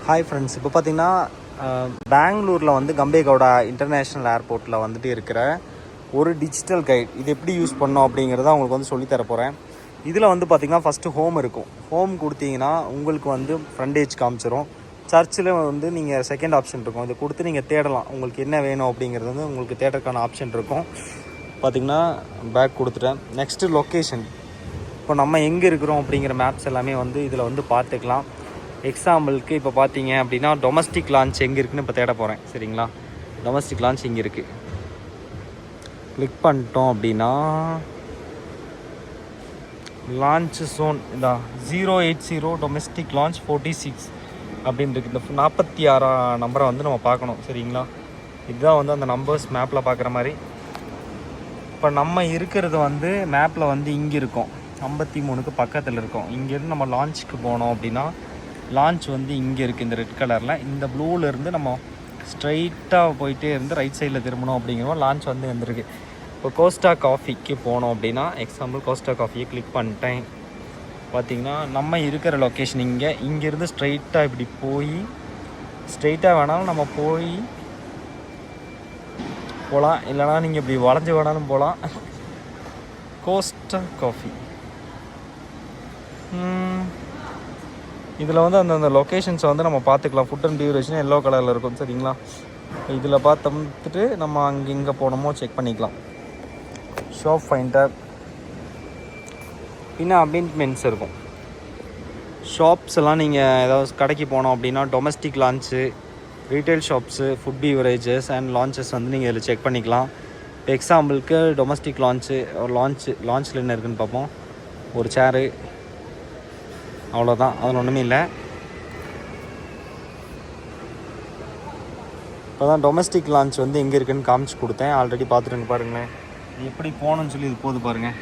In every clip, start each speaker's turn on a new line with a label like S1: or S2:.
S1: Hi friends, இப்போ பார்த்தீங்கன்னா பெங்களூரில் வந்து கம்பேகவுடா இன்டர்நேஷ்னல் ஏர்போர்ட்டில் வந்துட்டு இருக்கிற ஒரு டிஜிட்டல் கைட். இது எப்படி யூஸ் பண்ணோம் அப்படிங்கிறத உங்களுக்கு வந்து சொல்லித்தர போகிறேன். இதில் வந்து பார்த்திங்கன்னா ஃபஸ்ட்டு ஹோம் இருக்கும். ஹோம் கொடுத்தீங்கன்னா உங்களுக்கு வந்து ஃப்ரண்டேஜ் காமிச்சிரும். சர்ச்சில் வந்து நீங்கள் செகண்ட் ஆப்ஷன் இருக்கும். இதை கொடுத்து நீங்கள் தேடலாம், உங்களுக்கு என்ன வேணும் அப்படிங்கிறது வந்து உங்களுக்கு தேடுறதுக்கான ஆப்ஷன் இருக்கும். பார்த்திங்கன்னா பேக் கொடுத்துட்டேன். Next location. இப்போ நம்ம எங்கே இருக்கிறோம் அப்படிங்கிற மேப்ஸ் எல்லாமே வந்து இதில் வந்து பார்த்துக்கலாம். எக்ஸாம்பிளுக்கு இப்போ பார்த்தீங்க அப்படின்னா டொமஸ்டிக் லான்ச் எங்கே இருக்குதுன்னு இப்போ தேட போகிறேன். சரிங்களா, டொமஸ்டிக் லான்ச் இங்கே இருக்குது. கிளிக் பண்ணிட்டோம் அப்படின்னா லான்ச் ஜோன் இந்த 080 டொமஸ்டிக் லான்ச் 46 அப்படின்னு இருக்குது. இந்த 46 நம்பரை வந்து நம்ம பார்க்கணும். சரிங்களா, இதுதான் வந்து அந்த நம்பர்ஸ் மேப்பில் பார்க்குற மாதிரி. இப்போ நம்ம இருக்கிறது வந்து மேப்பில் வந்து இங்கே இருக்கோம், 53க்கு பக்கத்தில் இருக்கோம். இங்கேருந்து நம்ம லான்ச்சுக்கு போனோம் அப்படின்னா லான்ச் வந்து இங்கே இருக்குது, இந்த ரெட் கலரில். இந்த ப்ளூவிலேருந்து நம்ம ஸ்ட்ரைட்டாக போயிட்டே இருந்து ரைட் சைடில் திரும்பணும் அப்படிங்கிறோம். லான்ச் வந்து வந்துருக்கு. இப்போ கோஸ்டா காஃபிக்கு போனோம் அப்படின்னா எக்ஸாம்பிள் கோஸ்டா காஃபியை கிளிக் பண்ணிட்டேன். பார்த்திங்கன்னா நம்ம இருக்கிற லொக்கேஷன் இங்கேருந்து ஸ்ட்ரைட்டாக இப்படி போய் ஸ்ட்ரைட்டாக வேணாலும் நம்ம போகலாம், இல்லைனா நீங்கள் இப்படி வளைஞ்சு வேணாலும் போகலாம். கோஸ்டா காஃபி இதில் வந்து அந்தந்த லொக்கேஷன்ஸை வந்து நம்ம பார்த்துக்கலாம். ஃபுட் அண்ட் டியூரேஷன் எல்லோ கலரில் இருக்கும். சரிங்களா, இதில் பார்த்துட்டு நம்ம இங்கே போனோமோ செக் பண்ணிக்கலாம். ஷாப் ஃபைண்டர் பின்ன அப்பாயின்மெண்ட்ஸ் இருக்கும். ஷாப்ஸ் எல்லாம் நீங்கள் ஏதாவது கடைக்கு போனோம் அப்படின்னா domestic launch, retail shops, food beverages and launches வந்து நீங்கள் இதில் செக் பண்ணிக்கலாம். இப்போ எக்ஸாம்பிளுக்கு டொமஸ்டிக் லான்ச்சில் என்ன இருக்குதுன்னு பார்ப்போம். ஒரு சேரு, அவ்வளோதான், அதில் ஒன்றுமே இல்லை. இப்போ தான் டொமஸ்டிக் லான்ச் வந்து எங்கே இருக்குதுன்னு காமிச்சு கொடுத்தேன். ஆல்ரெடி பார்த்துட்டுங்க பாருங்களேன். எப்படி போகணுன்னு சொல்லி இது போது பாருங்கள்.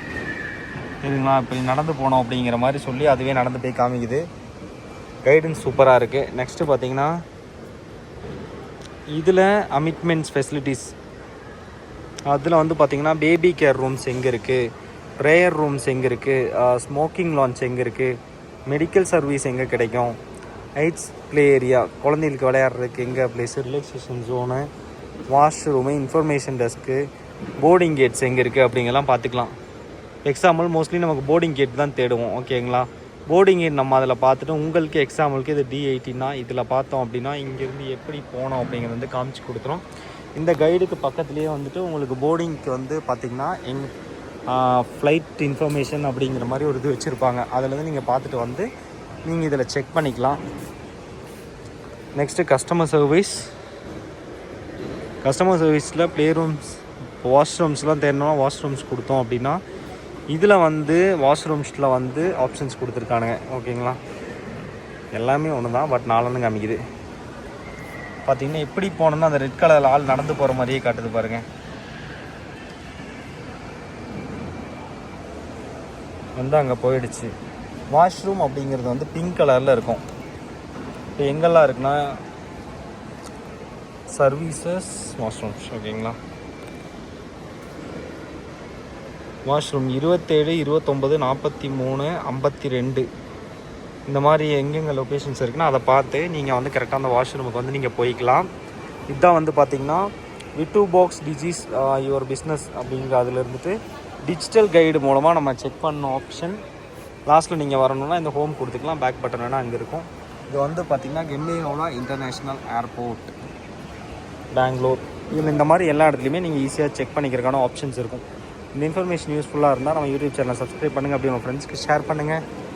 S1: சரிங்களா, இப்போ நடந்து போனோம் அப்படிங்கிற மாதிரி சொல்லி அதுவே நடந்து போய் காமிக்குது. கைடன்ஸ் சூப்பராக இருக்குது. நெக்ஸ்ட்டு பார்த்தீங்கன்னா இதில் அமிட்மெண்ட்ஸ் ஃபெசிலிட்டிஸ், அதில் வந்து பார்த்திங்கன்னா பேபி கேர் ரூம்ஸ் எங்கே இருக்குது, ப்ரேயர் ரூம்ஸ் எங்கே இருக்குது, ஸ்மோக்கிங் லான்ச் எங்கே இருக்குது, மெடிக்கல் சர்வீஸ் எங்கே கிடைக்கும், ஹைட்ஸ் ப்ளே ஏரியா குழந்தைகளுக்கு விளையாடுறதுக்கு எங்கே place, relaxation zone, washroom, information desk, boarding gates எங்கே இருக்குது அப்படிங்கெல்லாம் பார்த்துக்கலாம். எக்ஸாம்பிள் மோஸ்ட்லி நமக்கு போர்டிங் கேட் தான் தேடுவோம். ஓகேங்களா, போர்டிங் கேட் நம்ம அதில் பார்த்துட்டு உங்களுக்கு எக்ஸாம்பிளுக்கு இது D18 இதில் பார்த்தோம் அப்படின்னா இங்கேருந்து எப்படி போனோம் அப்படிங்கிறது வந்து காமிச்சு கொடுத்துரும். இந்த கைடுக்கு பக்கத்துலேயே வந்துட்டு உங்களுக்கு போர்டிங்க்கு வந்து பார்த்திங்கன்னா ஃப்ளைட் இன்ஃபர்மேஷன் அப்படிங்கிற மாதிரி ஒரு இது வச்சுருப்பாங்க. அதில் நீங்கள் பார்த்துட்டு வந்து நீங்கள் இதில் செக் பண்ணிக்கலாம். நெக்ஸ்ட்டு கஸ்டமர் சர்வீஸில் ப்ளே ரூம்ஸ், வாஷ்ரூம்ஸ்லாம் தேடணும்னா வாஷ்ரூம்ஸ் கொடுத்தோம் அப்படின்னா இதில் வந்து வாஷ்ரூம்ஸில் வந்து ஆப்ஷன்ஸ் கொடுத்துருக்கானுங்க. ஓகேங்களா, எல்லாமே ஒன்று தான், பட் 4 காமிக்குது. பார்த்திங்கன்னா எப்படி போனோம்னா அந்த ரெட் கலரில் ஆள் நடந்து போகிற மாதிரியே காட்டுது பாருங்கள். வந்து அங்கே போயிடுச்சு. வாஷ்ரூம் அப்படிங்கிறது வந்து பிங்க் கலரில் இருக்கும். இப்போ எங்கெல்லாம் இருக்குன்னா சர்வீசஸ், வாஷ்ரூம்ஸ். ஓகேங்களா, வாஷ்ரூம் 27, 29, 43, 52 இந்த மாதிரி எங்கெங்கே லொக்கேஷன்ஸ் இருக்குன்னா அதை பார்த்து நீங்கள் வந்து கரெக்டாக அந்த வாஷ்ரூமுக்கு வந்து நீங்கள் போய்க்கலாம். இதுதான் வந்து பார்த்திங்கன்னா விட்டு பாக்ஸ் டிஜிஸ் யுவர் பிஸ்னஸ் அப்படிங்கிற அதில் இருந்துட்டு டிஜிட்டல் கைடு மூலமாக நம்ம செக் பண்ண ஆப்ஷன். லாஸ்ட்டில் நீங்கள் வரணுன்னா இந்த ஹோம் கொடுத்துக்கலாம், பேக் பட்டன் வேணால் அங்கே இருக்கும். இது வந்து பார்த்திங்கன்னா கம்பேகவுடா இன்டர்நேஷ்னல் ஏர்போர்ட் பெங்களூர். இதில் இந்த மாதிரி எல்லா இடத்துலையுமே நீங்கள் ஈஸியாக செக் பண்ணிக்கிறதுக்கான ஆப்ஷன்ஸ் இருக்கும். இந்த இன்ஃபர்மேஷன் யூஸ்ஃபுல்லாக இருந்தால் நம்ம யூடியூப் சேனலை சப்ஸ்கிரைப் பண்ணுங்கள், அப்படி உங்கள் ஃப்ரெண்ட்ஸ்க்கு ஷேர் பண்ணுங்கள்.